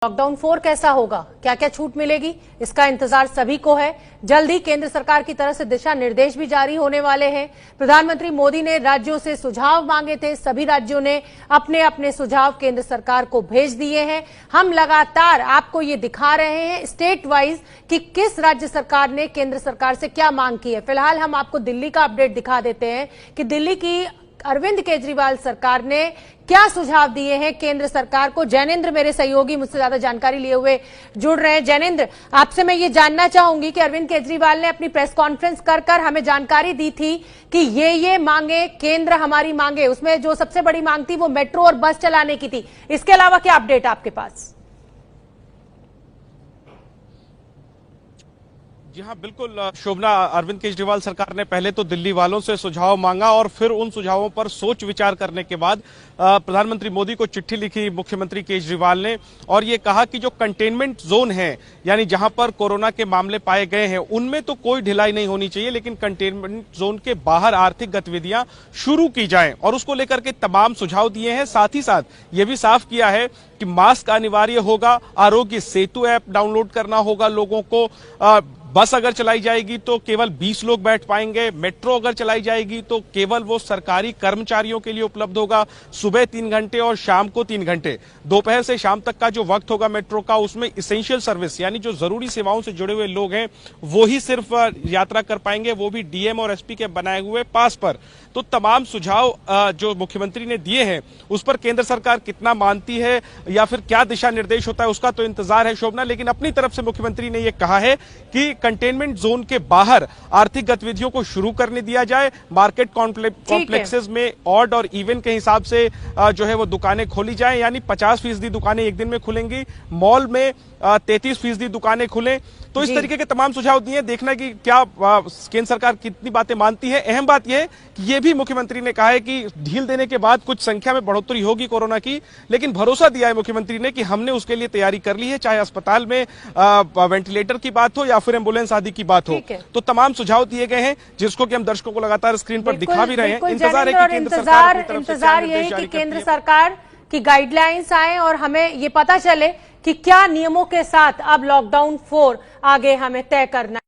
Lockdown 4 कैसा होगा, क्या क्या छूट मिलेगी, इसका इंतजार सभी को है। जल्द ही केंद्र सरकार की तरफ से दिशा निर्देश भी जारी होने वाले हैं। प्रधानमंत्री मोदी ने राज्यों से सुझाव मांगे थे, सभी राज्यों ने अपने अपने सुझाव केंद्र सरकार को भेज दिए हैं। हम लगातार आपको ये दिखा रहे हैं स्टेट वाइज कि किस राज्य सरकार ने केंद्र सरकार से क्या मांग की है। फिलहाल हम आपको दिल्ली का अपडेट दिखा देते हैं कि दिल्ली की अरविंद केजरीवाल सरकार ने क्या सुझाव दिए हैं केंद्र सरकार को। जैनेंद्र मेरे सहयोगी मुझसे ज्यादा जानकारी लिए हुए जुड़ रहे हैं। जैनेंद्र, आपसे मैं ये जानना चाहूंगी कि अरविंद केजरीवाल ने अपनी प्रेस कॉन्फ्रेंस कर हमें जानकारी दी थी कि ये मांगे केंद्र हमारी मांगे, उसमें जो सबसे बड़ी मांग थी वो मेट्रो और बस चलाने की थी। इसके अलावा क्या अपडेट आपके पास? जी हाँ, बिल्कुल शोभना, अरविंद केजरीवाल सरकार ने पहले तो दिल्ली वालों से सुझाव मांगा और फिर उन सुझावों पर सोच विचार करने के बाद प्रधानमंत्री मोदी को चिट्ठी लिखी मुख्यमंत्री केजरीवाल ने और ये कहा कि जो कंटेनमेंट जोन है, यानी जहां पर कोरोना के मामले पाए गए हैं, उनमें तो कोई ढिलाई नहीं होनी चाहिए, लेकिन कंटेनमेंट जोन के बाहर आर्थिक गतिविधियां शुरू की जाएं और उसको लेकर के तमाम सुझाव दिए हैं। साथ ही साथ ये भी साफ किया है कि मास्क अनिवार्य होगा, आरोग्य सेतु ऐप डाउनलोड करना होगा लोगों को, बस अगर चलाई जाएगी तो केवल 20 लोग बैठ पाएंगे, मेट्रो अगर चलाई जाएगी तो केवल वो सरकारी कर्मचारियों के लिए उपलब्ध होगा, सुबह 3 घंटे और शाम को 3 घंटे। दोपहर से शाम तक का जो वक्त होगा मेट्रो का, उसमें इसेंशियल सर्विस यानी जो जरूरी सेवाओं से जुड़े हुए लोग हैं वो ही सिर्फ यात्रा कर पाएंगे, वो भी डीएम और एसपी के बनाए हुए पास पर। तो तमाम सुझाव जो मुख्यमंत्री ने दिए हैं उस पर केंद्र सरकार कितना मानती है या फिर क्या दिशा निर्देश होता है उसका तो इंतजार है शोभना, लेकिन अपनी तरफ से मुख्यमंत्री ने यह कहा है कि कंटेनमेंट जोन के बाहर आर्थिक गतिविधियों को शुरू करने दिया जाए। मार्केट कॉम्प्लेक्सेस में ऑड और इवन के हिसाब से जो है वो दुकानें खोली जाए, यानी 50% दुकानें एक दिन में खुलेंगी, मॉल में 33% दुकानें खुलें। तो इस तरीके के तमाम सुझाव दिए, देखना कि क्या केंद्र सरकार कितनी बातें मानती है। अहम बात यह है कि ये भी मुख्यमंत्री ने कहा है कि ढील देने के बाद कुछ संख्या में बढ़ोतरी होगी कोरोना की, लेकिन भरोसा दिया है मुख्यमंत्री ने कि हमने उसके लिए तैयारी कर ली है, चाहे अस्पताल में वेंटिलेटर की बात हो या फिर एम्बुलेंस आदि की बात हो। तो तमाम सुझाव दिए गए हैं जिसको कि हम दर्शकों को लगातार स्क्रीन पर दिखा भी रहे हैं। इंतजार है कि केंद्र सरकार की गाइडलाइंस आए और हमें ये पता चले कि क्या नियमों के साथ अब लॉकडाउन 4 आगे हमें तय करना है।